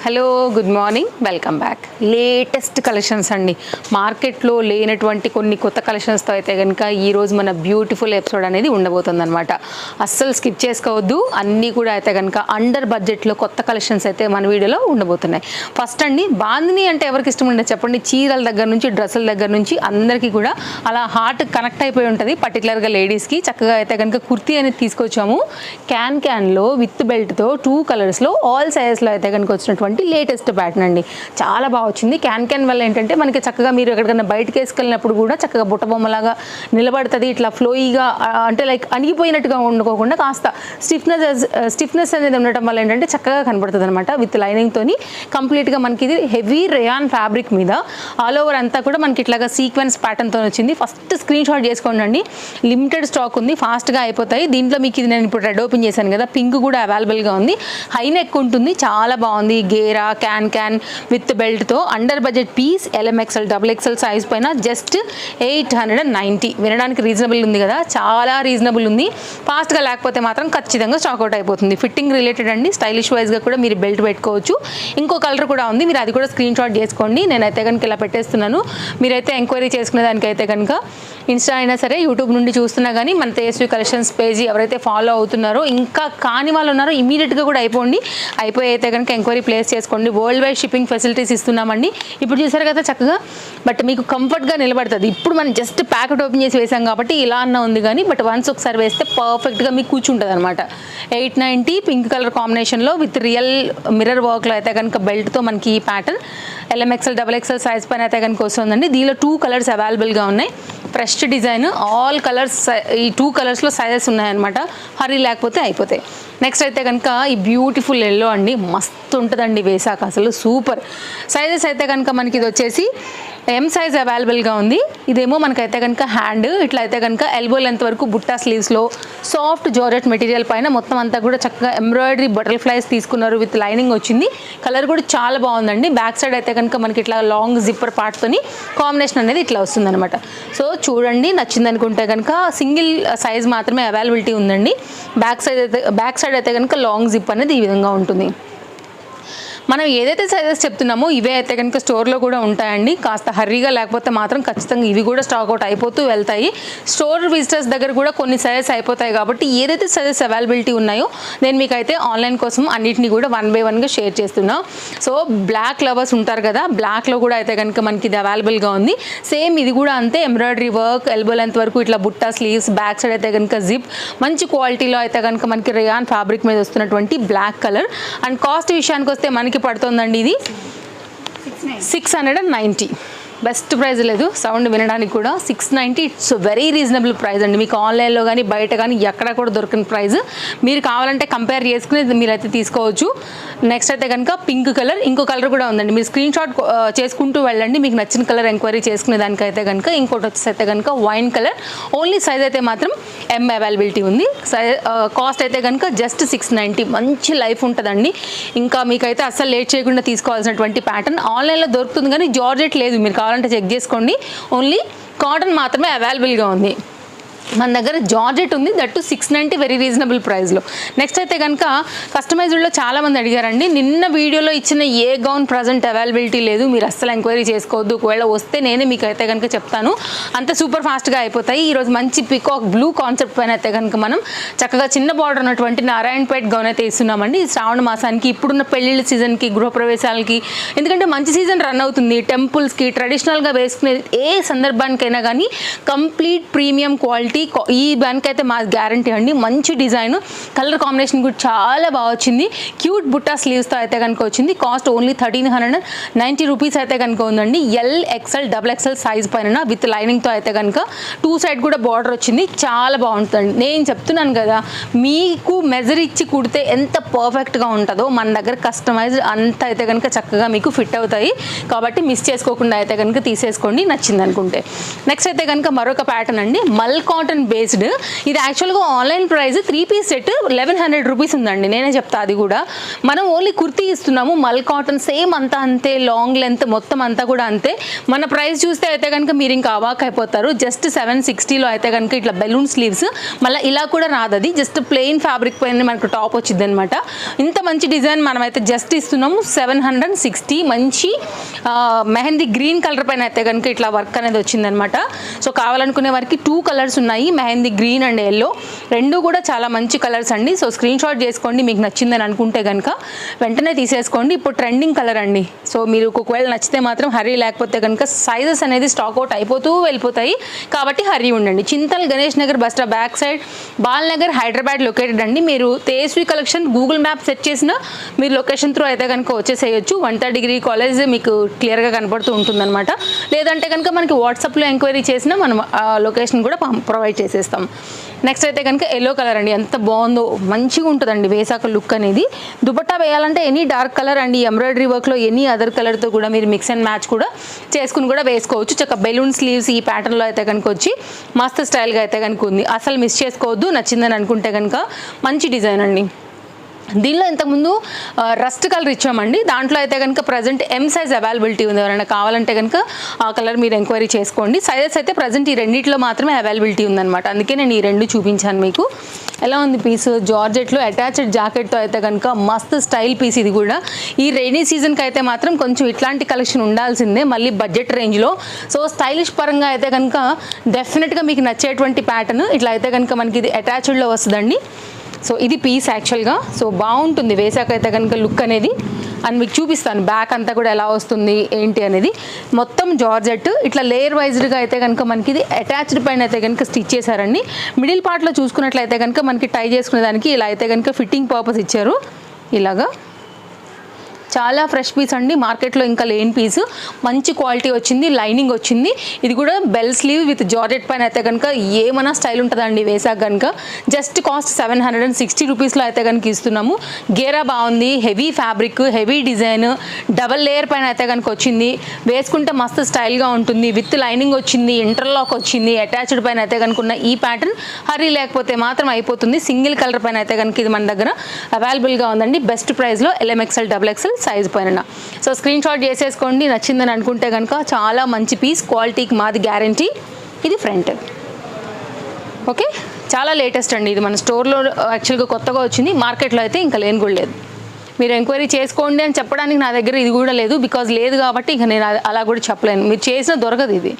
Hello good morning welcome back. Latest collections అండి, మార్కెట్లో లేనటువంటి కొన్ని కొత్త కలెక్షన్స్తో అయితే కనుక ఈరోజు మన బ్యూటిఫుల్ ఎపిసోడ్ అనేది ఉండబోతుంది అనమాట. అస్సలు స్కిప్ చేసుకోవద్దు. అన్నీ కూడా అయితే కనుక అండర్ బడ్జెట్లో కొత్త కలెక్షన్స్ అయితే మన వీడియోలో ఉండబోతున్నాయి. ఫస్ట్ అండి, బాందిని అంటే ఎవరికి ఇష్టం ఉండదు చెప్పండి. చీరల దగ్గర నుంచి డ్రెస్సుల దగ్గర నుంచి అందరికీ కూడా అలా హార్ట్ కనెక్ట్ అయిపోయి ఉంటుంది. పర్టికులర్గా లేడీస్కి చక్కగా అయితే కనుక కుర్తీ అనేది తీసుకొచ్చాము. క్యాన్లో విత్ బెల్ట్తో 2 కలర్స్లో ఆల్ సైజెస్లో అయితే కనుక వచ్చినటువంటి లేటెస్ట్ ప్యాటర్న్ అండి. చాలా బాగా వచ్చింది. క్యాన్ వల్ల ఏంటంటే మనకి చక్కగా మీరు ఎక్కడికైనా బయటకు వేసుకెళ్ళినప్పుడు కూడా చక్కగా బుట్టబొమ్మలాగా నిలబడుతుంది. ఇట్లా ఫ్లోయిగా అంటే లైక్ అణిగిపోయినట్టుగా వండుకోకుండా కాస్త స్టిఫ్నెస్ అనేది ఉండటం వల్ల ఏంటంటే చక్కగా కనబడుతుంది అనమాట. విత్ లైనింగ్తోని కంప్లీట్గా మనకి ఇది హెవీ రేయాన్ ఫ్యాబ్రిక్ మీద ఆల్ ఓవర్ అంతా కూడా మనకి ఇట్లాగా సీక్వెన్స్ ప్యాటర్న్తో వచ్చింది. ఫస్ట్ స్క్రీన్ షాట్ చేసుకోండి. లిమిటెడ్ స్టాక్ ఉంది, ఫాస్ట్గా అయిపోతాయి. దీంట్లో మీకు ఇది నేను ఇప్పుడు రెడ్ ఓపెన్ చేశాను కదా, పింక్ కూడా అవైలబుల్గా ఉంది. హై నెక్ ఉంటుంది, చాలా బాగుంది. గేరా క్యాన్ విత్ బెల్ట్తో under budget piece. LMXL XXL size పైన జస్ట్ 890. వినడానికి రీజనబుల్ ఉంది కదా, చాలా రీజనబుల్ ఉంది. ఫాస్ట్గా లేకపోతే మాత్రం ఖచ్చితంగా స్టాక్అవుట్ అయిపోతుంది. ఫిట్టింగ్ రిలేటెడ్ అండి, స్టైలిష్ వైజ్గా కూడా మీరు బెల్ట్ పెట్టుకోవచ్చు. ఇంకో కలర్ కూడా ఉంది, మీరు అది కూడా స్క్రీన్ షాట్ చేసుకోండి. నేనైతే కనుక ఇలా పెట్టేస్తున్నాను. మీరైతే ఎంక్వైరీ చేసుకునే దానికైతే కనుక ఇన్స్టా అయినా సరే, యూట్యూబ్ నుండి చూస్తున్నా కానీ మన తేజస్వి కలెక్షన్స్ పేజీ ఎవరైతే ఫాలో అవుతున్నారో, ఇంకా కాని వాళ్ళు ఉన్నారో ఇమీడియట్గా కూడా అయిపోయి అయితే కనుక ఎంక్వైరీ ప్లేస్ చేసుకోండి. వరల్డ్ వైడ్ షిప్పింగ్ ఫెసిలిటీస్ ఇస్తున్నామండి. ఇప్పుడు చూసారు కదా చక్కగా, బట్ మీకు కంఫర్ట్గా నిలబడుతుంది. ఇప్పుడు మనం జస్ట్ ప్యాకెట్ ఓపెన్ చేసి వేసాం కాబట్టి ఇలా అన్న ఉంది కానీ, బట్ వన్స్ ఒకసారి వేస్తే పర్ఫెక్ట్గా మీకు కూర్చుంటుంది అనమాట. 890 పింక్ కలర్ కాంబినేషన్లో విత్ రియల్ మిర్రర్ వర్క్లో అయితే కనుక బెల్ట్తో మనకి ఈ ప్యాటర్న్. LMXL XXL సైజ్ పైన అయితే కనుక వస్తుందండి. దీనిలో 2 కలర్స్ అవైలబుల్గా ఉన్నాయి. ఫ్రెష్ డిజైన్, ఆల్ కలర్స్, ఈ 2 కలర్స్లో సైజెస్ ఉన్నాయన్నమాట. హరీ లేకపోతే అయిపోతాయి. నెక్స్ట్ అయితే కనుక ఈ బ్యూటిఫుల్ ఎల్లో అండి, మస్తు ఉంటుందండి వేసాక, అసలు సూపర్. సైజెస్ అయితే కనుక మనకి ఇది వచ్చేసి M సైజ్ అవైలబుల్గా ఉంది. ఇదేమో మనకైతే కనుక హ్యాండ్ ఇట్లా అయితే కనుక ఎల్బో లెంత్ వరకు బుట్టా స్లీవ్స్లో సాఫ్ట్ జార్జెట్ మెటీరియల్ పైన మొత్తం అంతా కూడా చక్కగా ఎంబ్రాయిడరీ బటర్ఫ్లైస్ తీసుకున్నారు. విత్ లైనింగ్ వచ్చింది. కలర్ కూడా చాలా బాగుందండి. బ్యాక్ సైడ్ అయితే కనుక మనకి ఇట్లా లాంగ్ జిప్పర్ పార్ట్తోని కాంబినేషన్ అనేది ఇట్లా వస్తుంది అనమాట. సో చూడండి, నచ్చింది అనుకుంటే కనుక సింగిల్ సైజ్ మాత్రమే అవైలబిలిటీ ఉందండి. బ్యాక్ సైడ్ అయితే కనుక లాంగ్ జిప్ అనేది ఈ విధంగా ఉంటుంది. మనం ఏదైతే సైజెస్ చెప్తున్నామో ఇవే అయితే కనుక స్టోర్లో కూడా ఉంటాయండి. కాస్త హర్రీగా లేకపోతే మాత్రం ఖచ్చితంగా ఇవి కూడా స్టాక్అవుట్ అయిపోతూ వెళ్తాయి. స్టోర్ విజిటర్స్ దగ్గర కూడా కొన్ని సైజెస్ అయిపోతాయి కాబట్టి ఏదైతే సైజెస్ అవైలబిలిటీ ఉన్నాయో నేను మీకు అయితే ఆన్లైన్ కోసం అన్నింటినీ కూడా 1 by 1గా షేర్ చేస్తున్నా. సో బ్లాక్ లవర్స్ ఉంటారు కదా, బ్లాక్లో కూడా అయితే కనుక మనకి ఇది అవైలబుల్గా ఉంది. సేమ్ ఇది కూడా అంతే, ఎంబ్రాయిడరీ వర్క్, ఎల్బో లెంత్ వరకు ఇట్లా బుట్టా స్లీవ్స్, బ్యాక్ సైడ్ అయితే కనుక జిప్, మంచి క్వాలిటీలో అయితే కనుక మనకి రేయాన్ ఫ్యాబ్రిక్ మీద వస్తున్నటువంటి బ్లాక్ కలర్. అండ్ కాస్ట్ విషయానికి వస్తే మనకి పడుతుందండి ఇది 690. బెస్ట్ ప్రైస్ లేదు, సౌండ్ వినడానికి కూడా 690. ఇట్స్ వెరీ రీజనబుల్ ప్రైస్ అండి. మీకు ఆన్లైన్లో కానీ బయట కానీ ఎక్కడ కూడా దొరికిన ప్రైస్. మీరు కావాలంటే కంపేర్ చేసుకుని మీరైతే తీసుకోవచ్చు. నెక్స్ట్ అయితే కనుక పింక్ కలర్, ఇంకో కలర్ కూడా ఉందండి. మీరు స్క్రీన్ షాట్ చేసుకుంటూ వెళ్ళండి, మీకు నచ్చిన కలర్ ఎంక్వైరీ చేసుకునే దానికైతే కనుక. ఇంకోటి వచ్చేసి అయితే కనుక వైన్ కలర్. ఓన్లీ సైజ్ అయితే మాత్రం M అవైలబిలిటీ ఉంది. కాస్ట్ అయితే కనుక జస్ట్ 690. మంచి లైఫ్ ఉంటుందండి. ఇంకా మీకైతే అస్సలు లేట్ చేయకుండా తీసుకోవాల్సినటువంటి ప్యాటర్న్. ఆన్లైన్లో దొరుకుతుంది కానీ జార్జెట్ లేదు, మీరు కావాలంటే చెక్ చేసుకోండి. ఓన్లీ కాటన్ మాత్రమే అవైలబుల్గా ఉంది. మన దగ్గర జార్జెట్ ఉంది, దట్టు 690, వెరీ రీజనబుల్ ప్రైస్లో. నెక్స్ట్ అయితే కనుక కస్టమైజ్డ్లో చాలామంది అడిగారండి. నిన్న వీడియోలో ఇచ్చిన ఏ గౌన్ ప్రజెంట్ అవైలబిలిటీ లేదు, మీరు అస్సలు ఎంక్వైరీ చేసుకోవద్దు. ఒకవేళ వస్తే నేనే మీకు అయితే కనుక చెప్తాను. అంత సూపర్ ఫాస్ట్గా అయిపోతాయి. ఈరోజు మంచి పికాక్ బ్లూ కాన్సెప్ట్ పైన అయితే కనుక మనం చక్కగా చిన్న బార్డర్ ఉన్నటువంటి నారాయణపేట్ గౌన్ అయితే ఇస్తున్నామండి. ఈ శ్రావణ మాసానికి, ఇప్పుడున్న పెళ్ళిళ్ళ సీజన్కి, గృహప్రవేశాలకి, ఎందుకంటే మంచి సీజన్ రన్ అవుతుంది. టెంపుల్స్కి ట్రెడిషనల్గా వేసుకునే ఏ సందర్భానికైనా కానీ కంప్లీట్ ప్రీమియం క్వాలిటీ ఈ బ్యాన్కి అయితే మా గ్యారంటీ అండి. మంచి డిజైన్, కలర్ కాంబినేషన్ కూడా చాలా బాగా వచ్చింది. క్యూట్ బుట్టా స్లీవ్స్తో అయితే కనుక వచ్చింది. కాస్ట్ ఓన్లీ 1390 రూపీస్ అయితే కనుక ఉందండి. LXL XXL సైజ్ పైన విత్ లైనింగ్తో అయితే కనుక 2 సైడ్ కూడా బార్డర్ వచ్చింది. చాలా బాగుంటుంది. నేను చెప్తున్నాను కదా, మీకు మెజర్ ఇచ్చి కుడితే ఎంత పర్ఫెక్ట్గా ఉంటుందో మన దగ్గర కస్టమైజ్డ్ అంత అయితే కనుక చక్కగా మీకు ఫిట్ అవుతాయి. కాబట్టి మిస్ చేసుకోకుండా అయితే కనుక తీసేసుకోండి నచ్చింది అనుకుంటే. నెక్స్ట్ అయితే కనుక మరొక ప్యాటర్న్ అండి, మల్ కాటన్ కాటన్ బేస్డ్. ఇది యాక్చువల్గా online price 3 piece set 1100 rupees ఉందండి. నేనే చెప్తా అది కూడా. మనం ఓన్లీ కుర్తీ ఇస్తున్నాము, మల్ కాటన్ సేమ్ అంతా అంతే, లాంగ్ లెంత్ మొత్తం అంతా కూడా అంతే. మన ప్రైస్ చూస్తే అయితే కనుక మీరు ఇంకా అవాక్ అయిపోతారు. జస్ట్ 760లో అయితే కనుక ఇట్లా బెలూన్ స్లీవ్స్, మళ్ళీ ఇలా కూడా రాదు, అది జస్ట్ ప్లెయిన్ ఫ్యాబ్రిక్ పైన మనకు టాప్ వచ్చింది అనమాట. ఇంత మంచి డిజైన్ మనమైతే జస్ట్ ఇస్తున్నాము 760. మంచి మెహందీ గ్రీన్ కలర్ పైన అయితే కనుక ఇట్లా వర్క్ అనేది వచ్చిందనమాట. సో కావాలనుకునే వారికి 2 కలర్స్ ఉన్నాయి, మెహందీ గ్రీన్ అండ్ ఎల్లో, రెండు కూడా చాలా మంచి కలర్స్ అండి. సో స్క్రీన్ షాట్ చేసుకోండి, మీకు నచ్చిందని అనుకుంటే కనుక వెంటనే తీసేసుకోండి. ఇప్పుడు ట్రెండింగ్ కలర్ అండి. సో మీరు ఒకవేళ నచ్చితే మాత్రం హరీ, లేకపోతే కనుక సైజెస్ అనేది స్టాక్ అవుట్ అయిపోతూ వెళ్ళిపోతాయి కాబట్టి హరీ ఉండండి. Chintal Ganesh Nagar bus stop back side, Bal Nagar, Hyderabad located అండి. మీరు Tejaswi collection Google map set చేసిన మీరు లొకేషన్ త్రూ అయితే కనుక వచ్చేసేయచ్చు. 130 డిగ్రీ కాలేజ్ మీకు క్లియర్గా కనపడుతూ ఉంటుందన్నమాట. లేదంటే కనుక మనకి వాట్సాప్లో ఎంక్వైరీ చేసినా మనం లొకేషన్ కూడా ప్రొవైడ్ చేసేస్తాం. నెక్స్ట్ అయితే కనుక ఎల్లో కలర్ అండి. ఎంత బాగుందో, మంచిగా ఉంటుందండి వేసాక లుక్ అనేది. దుపట్టా వేయాలంటే ఎనీ డార్క్ కలర్ అండి, ఎంబ్రాయిడరీ వర్క్లో ఎనీ అదర్ కలర్తో కూడా మీరు మిక్స్ అండ్ మ్యాచ్ కూడా చేసుకుని కూడా వేసుకోవచ్చు. చక్కగా బెలూన్ స్లీవ్స్ ఈ ప్యాటర్న్లో అయితే కనుక వచ్చి మస్త్ స్టైల్గా అయితే కనుక ఉంది. అసలు మిస్ చేసుకోవద్దు. నచ్చిందని అనుకుంటే కనుక మంచి డిజైన్ అండి. దీనిలో ఇంతకుముందు రస్ట్ కలర్ ఇచ్చామండి. దాంట్లో అయితే కనుక ప్రజెంట్ M సైజ్ అవైలబిలిటీ ఉంది. ఎవరైనా కావాలంటే కనుక ఆ కలర్ మీరు ఎంక్వైరీ చేసుకోండి. సైజెస్ అయితే ప్రజెంట్ ఈ రెండిట్లో మాత్రమే అవైలబిలిటీ ఉందన్నమాట. అందుకే నేను ఈ రెండు చూపించాను మీకు. ఎలా ఉంది పీస్? జార్జెట్లో అటాచ్డ్ జాకెట్తో అయితే కనుక మస్త్ స్టైల్ పీస్ ఇది కూడా. ఈ రైనీ సీజన్కి అయితే మాత్రం కొంచెం ఇట్లాంటి కలెక్షన్ ఉండాల్సిందే, మళ్ళీ బడ్జెట్ రేంజ్లో. సో స్టైలిష్ పరంగా అయితే కనుక డెఫినెట్గా మీకు నచ్చేటువంటి ప్యాటర్న్. ఇట్లా అయితే కనుక మనకి ఇది అటాచ్డ్లో వస్తుందండి. సో ఇది పీస్ యాక్చువల్గా. సో బాగుంటుంది వేసాక అయితే కనుక లుక్ అనేది. అండ్ మీకు చూపిస్తాను బ్యాక్ అంతా కూడా ఎలా వస్తుంది ఏంటి అనేది. మొత్తం జార్జెట్ ఇట్లా లేయర్ వైజ్డ్గా అయితే కనుక మనకి ఇది అటాచ్డ్ పైన అయితే కనుక స్టిచ్ చేశారండి. మిడిల్ పార్ట్లో చూసుకున్నట్లయితే కనుక మనకి టై చేసుకునే దానికి ఇలా అయితే కనుక ఫిట్టింగ్ పర్పస్ ఇచ్చారు. ఇలాగా చాలా ఫ్రెష్ పీస్ అండి, మార్కెట్లో ఇంకా లేని పీస్. మంచి క్వాలిటీ వచ్చింది, లైనింగ్ వచ్చింది. ఇది కూడా బెల్ స్లీవ్ విత్ జార్జెట్ పైన అయితే కనుక ఏమైనా స్టైల్ ఉంటుందండి వేసాక కనుక. జస్ట్ కాస్ట్ 760 రూపీస్లో అయితే కనుక ఇస్తున్నాము. గేరా బాగుంది, heavy fabric, heavy design, double layer పైన అయితే కనుక వచ్చింది. వేసుకుంటే మస్తు స్టైల్గా ఉంటుంది. విత్ లైనింగ్ వచ్చింది, ఇంటర్లాక్ వచ్చింది. అటాచ్డ్ పైన అయితే కనుక ఉన్న ఈ ప్యాటర్న్ హరీ లేకపోతే మాత్రం అయిపోతుంది. సింగిల్ కలర్ పైన అయితే కనుక ఇది మన దగ్గర అవైలబుల్గా ఉందండి. బెస్ట్ ప్రైస్లో LMXL XXL సైజ్ పైన. సో స్క్రీన్ షాట్ చేసేసుకోండి నచ్చిందని అనుకుంటే కనుక. చాలా మంచి పీస్, క్వాలిటీకి మాది గ్యారంటీ. ఇది ఫ్రంట్. ఓకే, చాలా లేటెస్ట్ అండి. ఇది మన స్టోర్లో యాక్చువల్గా కొత్తగా వచ్చింది, మార్కెట్లో అయితే ఇంకా లేని కూడా లేదు. మీరు ఎంక్వైరీ చేసుకోండి అని చెప్పడానికి నా దగ్గర ఇది కూడా లేదు, బికాజ్ లేదు కాబట్టి ఇక నేను అలా కూడా చెప్పలేను. మీరు చేసిన దొరకదు, ఇది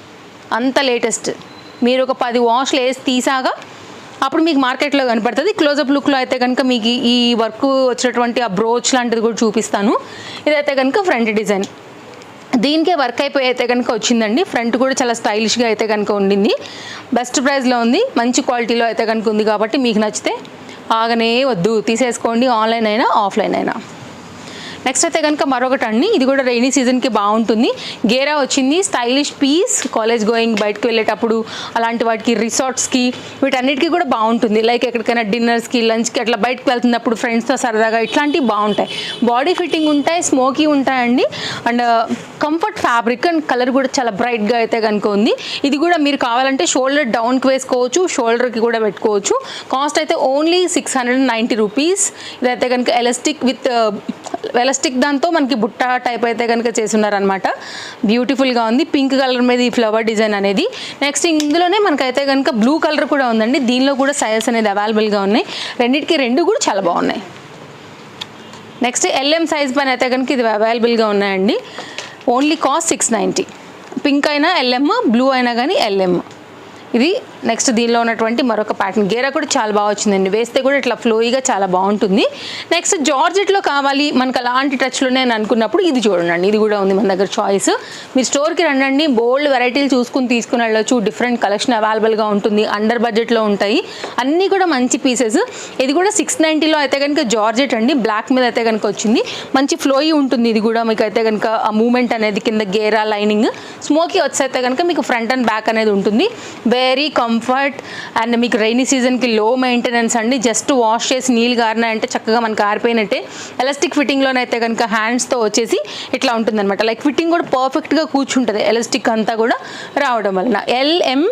అంత లేటెస్ట్. మీరు ఒక 10 వాష్లు వేసి తీసాగా అప్పుడు మీకు మార్కెట్లో కనపడుతుంది. క్లోజప్ లుక్లో అయితే కనుక మీకు ఈ వర్క్ వచ్చినటువంటి ఆ బ్రోచ్ లాంటిది కూడా చూపిస్తాను. ఇదైతే కనుక ఫ్రంట్ డిజైన్, దీనికే వర్క్ అయిపోయి అయితే కనుక వచ్చిందండి. ఫ్రంట్ కూడా చాలా స్టైలిష్గా అయితే కనుక ఉండింది. బెస్ట్ ప్రైస్లో ఉంది, మంచి క్వాలిటీలో అయితే కనుక ఉంది కాబట్టి మీకు నచ్చితే ఆగనే వద్దు, తీసేసుకోండి. ఆన్లైన్ అయినా ఆఫ్లైన్ అయినా. నెక్స్ట్ అయితే కనుక మరొకటి అండి. ఇది కూడా రైనీ సీజన్కి బాగుంటుంది. గేరా వచ్చింది, స్టైలిష్ పీస్. కాలేజ్ గోయింగ్ బయటకు వెళ్ళేటప్పుడు అలాంటి వాటికి, రిసార్ట్స్కి, వీటన్నిటికీ కూడా బాగుంటుంది. లైక్ ఎక్కడికైనా డిన్నర్స్కి, లంచ్కి అట్లా బయటకు వెళ్తున్నప్పుడు ఫ్రెండ్స్తో సరదాగా ఇట్లాంటివి బాగుంటాయి. బాడీ ఫిట్టింగ్ ఉంటాయి, స్మోకీ ఉంటాయండి. And comfort fabric and colour కూడా చాలా బ్రైట్గా అయితే కనుక ఉంది. ఇది కూడా మీరు కావాలంటే షోల్డర్ డౌన్కి వేసుకోవచ్చు, షోల్డర్కి కూడా పెట్టుకోవచ్చు. కాస్ట్ అయితే ఓన్లీ 690 రూపీస్. ఇదైతే కనుక ఎలాస్టిక్ దాంతో మనకి బుట్ట టైప్ అయితే కనుక చేసున్నారనమాట. బ్యూటిఫుల్గా ఉంది. పింక్ కలర్ మీద ఈ ఫ్లవర్ డిజైన్ అనేది. నెక్స్ట్ ఇందులోనే మనకైతే కనుక బ్లూ కలర్ కూడా ఉందండి. దీనిలో కూడా సైజెస్ అనేది అవైలబుల్గా ఉన్నాయి. రెండింటికి రెండు కూడా చాలా బాగున్నాయి. నెక్స్ట్ LM సైజ్ పైన అయితే కనుక ఇది అవైలబుల్గా ఉన్నాయండి. Only cost 690. పింక్ అయినా LM, బ్లూ అయినా కానీ LM. ఇది నెక్స్ట్ దీనిలో ఉన్నటువంటి మరొక ప్యాటర్న్. గేరా కూడా చాలా బాగా వచ్చిందండి, వేస్తే కూడా ఇట్లా ఫ్లోయిగా చాలా బాగుంటుంది. నెక్స్ట్ జార్జెట్లో కావాలి మనకు అలాంటి టచ్లోనే అని అనుకున్నప్పుడు ఇది చూడండి, ఇది కూడా ఉంది మన దగ్గర చాయిస్. మీరు స్టోర్కి రండి, బోల్డ్ వెరైటీలు చూసుకుని తీసుకుని వెళ్ళొచ్చు. డిఫరెంట్ కలెక్షన్ అవైలబుల్గా ఉంటుంది, అండర్ బడ్జెట్లో ఉంటాయి, అన్నీ కూడా మంచి పీసెస్. ఇది కూడా 690లో అయితే కనుక జార్జెట్ అండి, బ్లాక్ మీద అయితే కనుక వచ్చింది. మంచి ఫ్లోయి ఉంటుంది. ఇది కూడా మీకు అయితే కనుక ఆ మూమెంట్ అనేది కింద గేరా లైనింగ్ స్మోకీ వచ్చైతే కనుక మీకు ఫ్రంట్ అండ్ బ్యాక్ అనేది ఉంటుంది. వెరీ కంఫర్ట్ అండ్ మీకు రైనీ సీజన్కి లో మెయింటెనెన్స్ అండి. జస్ట్ వాష్ చేసి నీళ్ళు గారినాయంటే చక్కగా మనకు ఆరిపోయినట్టే. ఎలాస్టిక్ ఫిట్టింగ్లోనైతే కనుక హ్యాండ్స్తో వచ్చేసి ఇట్లా ఉంటుంది అనమాట. లైక్ ఫిట్టింగ్ కూడా పర్ఫెక్ట్గా కూర్చుంటుంది ఎలాస్టిక్ అంతా కూడా రావడం వలన. LM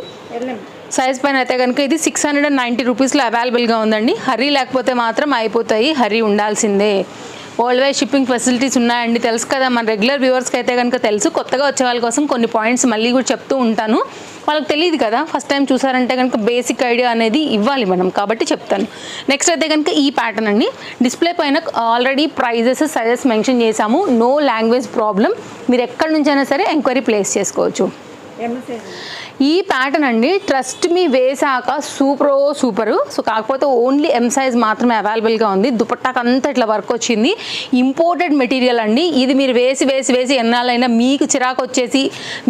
సైజ్ పైన అయితే కనుక ఇది 690 రూపీస్లో అవైలబుల్గా ఉందండి. హరీ లేకపోతే మాత్రం అయిపోతాయి, హరీ ఉండాల్సిందే. వరల్డ్ వైడ్ షిప్పింగ్ ఫెసిలిటీస్ ఉన్నాయండి, తెలుసు కదా మన రెగ్యులర్ వ్యూవర్స్కి అయితే కనుక తెలుసు. కొత్తగా వచ్చే వాళ్ళ కోసం కొన్ని పాయింట్స్ మళ్ళీ కూడా చెప్తూ ఉంటాను, వాళ్ళకి తెలియదు కదా, ఫస్ట్ టైం చూసారంటే కనుక బేసిక్ ఐడియా అనేది ఇవ్వాలి మనం, కాబట్టి చెప్తాను. నెక్స్ట్ అయితే కనుక ఈ ప్యాటర్న్ అండి. డిస్ప్లే పైన ఆల్రెడీ ప్రైజెస్ సైజెస్ మెన్షన్ చేశాము, నో లాంగ్వేజ్ ప్రాబ్లం, మీరు ఎక్కడి నుంచైనా సరే ఎంక్వైరీ ప్లేస్ చేసుకోవచ్చు. ఈ ప్యాటర్న్ అండి ట్రస్ట్ మీ వేసాక సూపరు. సో కాకపోతే ఓన్లీ ఎం సైజ్ మాత్రమే అవైలబుల్గా ఉంది. దుపట్టాకు అంతా ఇట్లా వర్క్ వచ్చింది, ఇంపోర్టెడ్ మెటీరియల్ అండి. ఇది మీరు వేసి ఎన్నాళ్ళైనా మీకు చిరాకు వచ్చేసి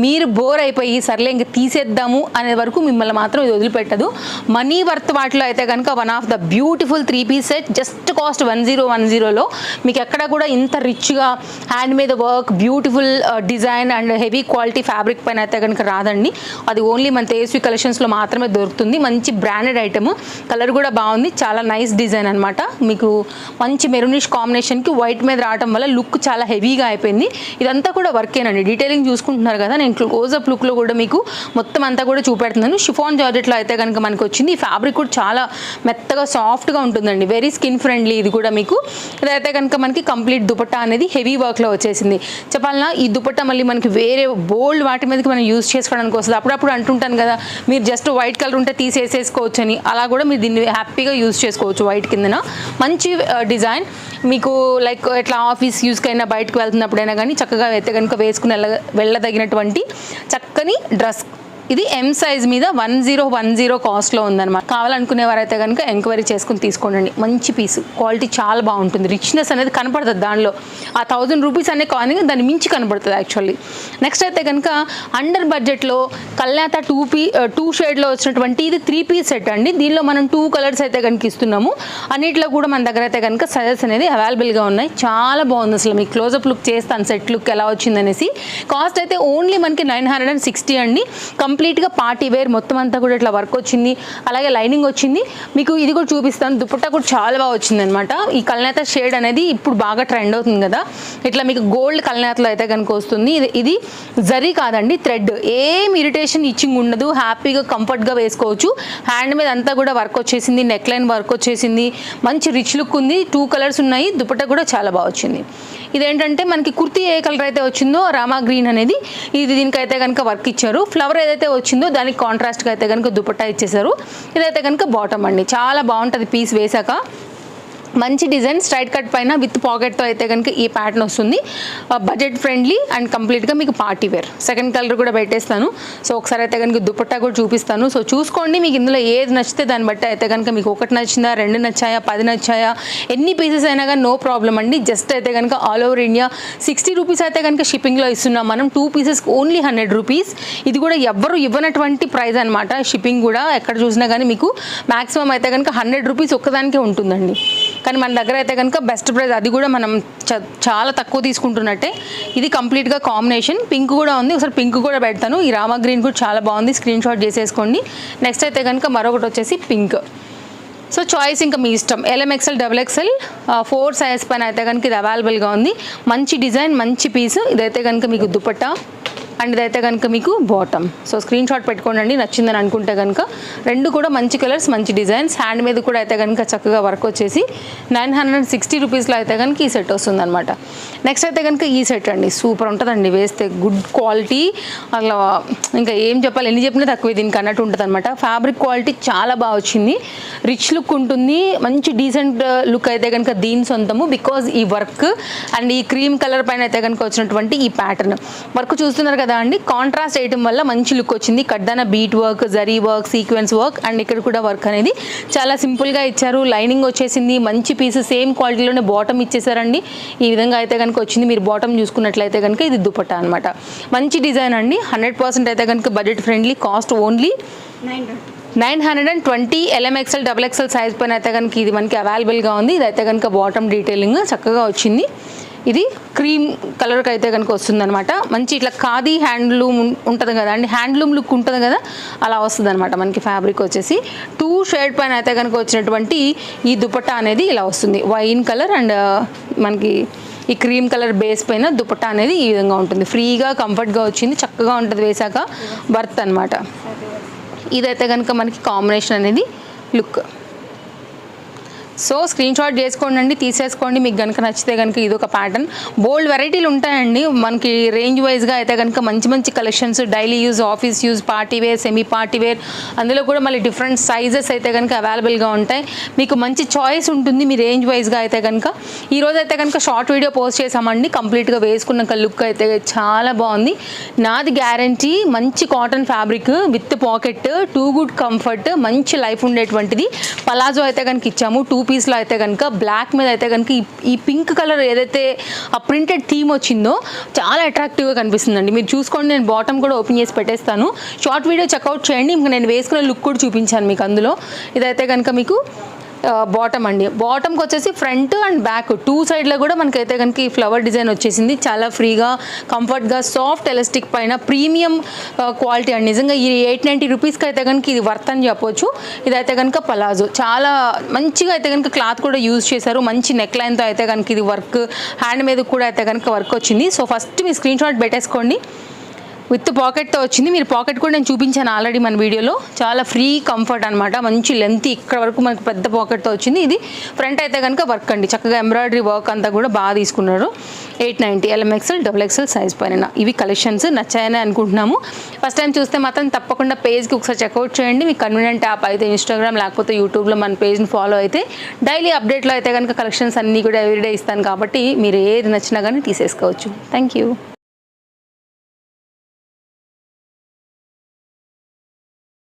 మీరు బోర్ అయిపోయి సర్లే ఇంక తీసేద్దాము అనే వరకు మిమ్మల్ని మాత్రం ఇది వదిలిపెట్టదు. మనీ వర్త్ వాటిలో అయితే కనుక one of the beautiful 3-piece set, just cost 1010లో. మీకు ఎక్కడ కూడా ఇంత రిచ్గా హ్యాండ్ మీద work, beautiful design and heavy quality fabric పైన అయితే కనుక రాదండి. అది ఓన్లీ మన తేజస్వి కలెక్షన్స్లో మాత్రమే దొరుకుతుంది. మంచి బ్రాండెడ్ ఐటమ్, కలర్ కూడా బాగుంది, చాలా నైస్ డిజైన్ అనమాట. మీకు మంచి మెరూనిష్ కాంబినేషన్కి వైట్ మీద రావడం వల్ల లుక్ చాలా హెవీగా అయిపోయింది. ఇదంతా కూడా వర్కేనండి, డీటెయిలింగ్ చూసుకుంటున్నారు కదా, నేను క్లోజప్ లుక్లో కూడా మీకు మొత్తం అంతా కూడా చూపెడుతున్నాను. షిఫాన్ జార్జెట్లో అయితే కనుక మనకు వచ్చింది. ఈ ఫ్యాబ్రిక్ కూడా చాలా మెత్తగా సాఫ్ట్గా ఉంటుందండి, వెరీ స్కిన్ ఫ్రెండ్లీ. ఇది కూడా మీకు ఇదైతే కనుక మనకి కంప్లీట్ దుపట్టా అనేది హెవీ వర్క్లో వచ్చేసింది. చెప్పాలన్నా ఈ దుపట్టా మళ్ళీ మనకి వేరే బోల్డ్ వాటి మీదకి మనం యూజ్ చేసుకోవడానికి వస్తుంది. అప్పుడప్పుడు అంటుంటాను కదా, మీరు జస్ట్ వైట్ కలర్ ఉంటే తీసేసుకోవచ్చు అని, అలా కూడా మీరు దీన్ని హ్యాపీగా యూజ్ చేసుకోవచ్చు. వైట్ కిందన మంచి డిజైన్, మీకు లైక్ ఎట్లా ఆఫీస్ యూస్కైనా బయటకు వెళ్తున్నప్పుడైనా కానీ చక్కగా అయితే కనుక వేసుకుని వెళ్ళదగినటువంటి చక్కని డ్రెస్. ఇది ఎం సైజ్ మీద 1010 కాస్ట్లో ఉందన్నమాట. కావాలనుకునే వారైతే కనుక ఎంక్వైరీ చేసుకుని తీసుకోండి. మంచి పీస్, క్వాలిటీ చాలా బాగుంటుంది, రిచ్నెస్ అనేది కనపడుతుంది దానిలో. ఆ 1000 రూపీస్ అనే కాయిన్ దాన్ని మించి కనపడుతుంది యాక్చువల్లీ. నెక్స్ట్ అయితే కనుక అండర్ బడ్జెట్లో కల్నేత 2 షేడ్లో వచ్చినటువంటి ఇది 3-piece సెట్ అండి. దీనిలో మనం 2 కలర్స్ అయితే కనుక ఇస్తున్నాము. అన్నిట్లో కూడా మన దగ్గర అయితే కనుక సైజెస్ అనేది అవైలబుల్గా ఉన్నాయి. చాలా బాగుంది, అసలు మీకు క్లోజప్ లుక్ చేస్తాను సెట్ లుక్ ఎలా వచ్చిందనేసి. కాస్ట్ అయితే ఓన్లీ మనకి 960 అండి. కంప్లీట్గా పార్టీ వేర్, మొత్తం అంతా కూడా ఇట్లా వర్క్ వచ్చింది, అలాగే లైనింగ్ వచ్చింది. మీకు ఇది కూడా చూపిస్తాను, దుపట్టా కూడా చాలా బాగా వచ్చింది అనమాట. ఈ కల్నేత షేడ్ అనేది ఇప్పుడు బాగా ట్రెండ్ అవుతుంది కదా, ఇట్లా మీకు గోల్డ్ కల్నేతలో అయితే కనుక వస్తుంది. ఇది జరీ కాదండి, థ్రెడ్. ఏం ఇరిటేషన్ ఇచ్చింగ్ ఉండదు, హ్యాపీగా కంఫర్ట్గా వేసుకోవచ్చు. హ్యాండ్ మీద అంతా కూడా వర్క్ వచ్చేసింది, నెక్ లైన్ వర్క్ వచ్చేసింది, మంచి రిచ్ లుక్ ఉంది. 2 కలర్స్ ఉన్నాయి, దుపట్టా కూడా చాలా బాగా వచ్చింది. ఇదేంటంటే మనకి కుర్తీ ఏ కలర్ అయితే వచ్చిందో రామా గ్రీన్ అనేది, ఇది దీనికైతే కనుక వర్క్ ఇచ్చారు. ఫ్లవర్ ఏదైతే వచ్చిందో దానికి కాంట్రాస్ట్గా అయితే కనుక దుపట్టా ఇచ్చేసారు. ఇదైతే కనుక బాటమ్ అండి, చాలా బాగుంటుంది పీస్ వేసాక. మంచి డిజైన్, స్ట్రైట్ కట్ పైన విత్ పాకెట్తో అయితే కనుక ఈ ప్యాటర్న్ వస్తుంది. బడ్జెట్ ఫ్రెండ్లీ అండ్ కంప్లీట్గా మీకు పార్టీ వేర్. సెకండ్ కలర్ కూడా పెట్టేస్తాను. సో ఒకసారి అయితే కనుక దుపట్టా కూడా చూపిస్తాను. సో చూసుకోండి, మీకు ఇందులో ఏది నచ్చితే దాన్ని బట్టి అయితే కనుక మీకు 1 నచ్చిందా, 2 నచ్చాయా, 10 నచ్చాయా, ఎన్ని పీసెస్ అయినా కానీ నో ప్రాబ్లం అండి. జస్ట్ అయితే కనుక ఆల్ ఓవర్ ఇండియా 60 రూపీస్ అయితే కనుక షిప్పింగ్లో ఇస్తున్నాం మనం. 2 పీసెస్ ఓన్లీ 100 రూపీస్. ఇది కూడా ఎవ్వరు ఇవ్వనటువంటి ప్రైస్ అనమాట. షిప్పింగ్ కూడా ఎక్కడ చూసినా కానీ మీకు మ్యాక్సిమం అయితే కనుక 100 రూపీస్ ఒక్కదానికే ఉంటుందండి. కానీ మన దగ్గర అయితే కనుక బెస్ట్ ప్రైస్, అది కూడా మనం చాలా తక్కువ తీసుకుంటున్నట్టే. ఇది కంప్లీట్గా కాంబినేషన్, పింక్ కూడా ఉంది, ఒకసారి పింక్ కూడా పెడతాను. ఈ రామా గ్రీన్ కూడా చాలా బాగుంది, స్క్రీన్ షాట్ చేసేసుకోండి. నెక్స్ట్ అయితే కనుక మరొకటి వచ్చేసి పింక్. సో చాయిస్ ఇంకా మీ ఇష్టం, LMXL, XXL 4 సైజ్ పైన అయితే కనుక ఇది అవైలబుల్గా ఉంది. మంచి డిజైన్, మంచి పీస్. ఇదైతే కనుక మీకు దుపట్టా అండ్ ఇదైతే కనుక మీకు బాటమ్. సో స్క్రీన్ షాట్ పెట్టుకోండి నచ్చిందని అనుకుంటే కనుక. రెండు కూడా మంచి కలర్స్, మంచి డిజైన్స్. హ్యాండ్ మీద కూడా అయితే కనుక చక్కగా వర్క్ వచ్చేసి 960 రూపీస్లో అయితే కనుక ఈ సెట్ వస్తుంది అనమాట. నెక్స్ట్ అయితే కనుక ఈ సెట్ అండి, సూపర్ ఉంటుందండి వేస్తే, గుడ్ క్వాలిటీ. అలా ఇంకా ఏం చెప్పాలి, ఎన్ని చెప్పినా తక్కువ దీనికి అన్నట్టు ఉంటుంది అనమాట. ఫ్యాబ్రిక్ క్వాలిటీ చాలా బాగా వచ్చింది, రిచ్ లుక్ ఉంటుంది, మంచి డీసెంట్ లుక్ అయితే కనుక దీని సొంతము. బికాజ్ ఈ వర్క్ అండ్ ఈ క్రీమ్ కలర్ పైన అయితే కనుక వచ్చినటువంటి ఈ ప్యాటర్న్ వర్క్ చూస్తున్నారు కదా అండి, కాంట్రాస్ట్ వేయటం వల్ల మంచి లుక్ వచ్చింది. కడ్దాన bead work, zari work, sequins work and ఇక్కడ కూడా వర్క్ అనేది చాలా సింపుల్గా ఇచ్చారు. లైనింగ్ వచ్చేసింది, మంచి పీస్, సేమ్ క్వాలిటీలోనే బాటమ్ ఇచ్చేసారండి. ఈ విధంగా అయితే కనుక వచ్చింది. మీరు బాటమ్ చూసుకున్నట్లయితే కనుక ఇది దుపట్టా అనమాట. మంచి డిజైన్ అండి, 100% అయితే కనుక budget friendly. Cost only 920. LMXL, XXL size పైన అయితే కనుక ఇది మనకి అవైలబుల్గా ఉంది. ఇదైతే కనుక బాటమ్ డీటెయిలింగ్ చక్కగా వచ్చింది. ఇది క్రీమ్ కలర్కి అయితే కనుక వస్తుందన్నమాట. మంచి ఇట్లా ఖాదీ హ్యాండ్లూమ్ ఉంటుంది కదా అండి, హ్యాండ్లూమ్ లుక్ ఉంటుంది కదా, అలా వస్తుంది అనమాట మనకి. ఫ్యాబ్రిక్ వచ్చేసి 2 షేడ్ పైన అయితే కనుక వచ్చినటువంటి ఈ దుపట్టా అనేది ఇలా వస్తుంది. వైన్ కలర్ అండ్ మనకి ఈ క్రీమ్ కలర్ బేస్ పైన దుపట్టా అనేది ఈ విధంగా ఉంటుంది. ఫ్రీగా, కంఫర్ట్గా వచ్చింది, చక్కగా ఉంటుంది వేసాక. వర్త్ అనమాట. ఇదైతే కనుక మనకి కాంబినేషన్ అనేది లుక్. సో స్క్రీన్ షాట్ చేసుకోండి, తీసేసుకోండి. మీకు కనుక నచ్చితే కనుక ఇది ఒక ప్యాటర్న్. బోల్డ్ వెరైటీలు ఉంటాయండి మనకి రేంజ్ వైజ్గా అయితే కనుక మంచి మంచి collections, daily use, office use, party wear, semi party wear, అందులో కూడా మళ్ళీ డిఫరెంట్ సైజెస్ అయితే కనుక అవైలబుల్గా ఉంటాయి. మీకు మంచి చాయిస్ ఉంటుంది మీ రేంజ్ వైజ్గా అయితే కనుక. ఈరోజు అయితే కనుక షార్ట్ వీడియో పోస్ట్ చేసామండి. కంప్లీట్గా వేసుకున్న లుక్ అయితే చాలా బాగుంది. నాది గ్యారంటీ, మంచి cotton fabric with pocket, too good comfort, మంచి లైఫ్ ఉండేటువంటిది. పలాజో అయితే కనుక ఇచ్చాము. 2 పీస్లో అయితే కనుక బ్లాక్ మీద అయితే కనుక ఈ పింక్ కలర్ ఏదైతే ఆ ప్రింటెడ్ థీమ్ వచ్చిందో చాలా అట్రాక్టివ్గా కనిపిస్తుందండి. మీరు చూసుకోండి, నేను బాటమ్ కూడా ఓపెన్ చేసి పెట్టేస్తాను. షార్ట్ వీడియో చెక్అవుట్ చేయండి. ఇంకా నేను వేసుకున్న లుక్ కూడా చూపించాను మీకు అందులో. ఇదైతే కనుక మీకు బాటమ్ అండి. బాటమ్కి వచ్చేసి ఫ్రంట్ అండ్ బ్యాక్ 2 సైడ్లో కూడా మనకైతే కనుక ఈ ఫ్లవర్ డిజైన్ వచ్చేసింది. చాలా ఫ్రీగా, కంఫర్ట్గా, సాఫ్ట్ ఎలాస్టిక్ పైన ప్రీమియం క్వాలిటీ అండి. నిజంగా ఈ 890 రూపీస్కి అయితే కనుక ఇది వర్త్ అని చెప్పొచ్చు. ఇదైతే కనుక పలాజో చాలా మంచిగా అయితే కనుక క్లాత్ కూడా యూజ్ చేశారు. మంచి నెక్ లైన్తో అయితే కనుక ఇది వర్క్, హ్యాండ్ మీద కూడా అయితే కనుక వర్క్ వచ్చింది. సో ఫస్ట్ మీ స్క్రీన్ షాట్ పెట్టేసుకోండి. విత్ పాకెట్తో వచ్చింది. మీరు పాకెట్ కూడా నేను చూపించాను ఆల్రెడీ మన వీడియోలో. చాలా ఫ్రీ కంఫర్ట్ అనమాట. మంచి లెంత్ ఇక్కడ వరకు మనకు పెద్ద పాకెట్తో వచ్చింది. ఇది ఫ్రంట్ అయితే కనుక వర్క్ అండి. చక్కగా ఎంబ్రాయిడరీ వర్క్ అంతా కూడా బాగా తీసుకున్నారు. 890 LMXL XXL సైజ్ పైన ఇవి కలెక్షన్స్ నచ్చాయని అనుకుంటున్నాము. ఫస్ట్ టైం చూస్తే మాత్రం తప్పకుండా పేజ్కి ఒకసారి చెక్అవుట్ చేయండి. మీకు కన్వీనియంట్ యాప్ అయితే ఇన్స్టాగ్రామ్ లేకపోతే యూట్యూబ్లో మన పేజ్ని ఫాలో అయితే డైలీ అప్డేట్లో అయితే కనుక కలెక్షన్స్ అన్నీ కూడా ఎవ్రీడే ఇస్తాను కాబట్టి మీరు ఏది నచ్చినా కానీ తీసేసుకోవచ్చు. Thank you.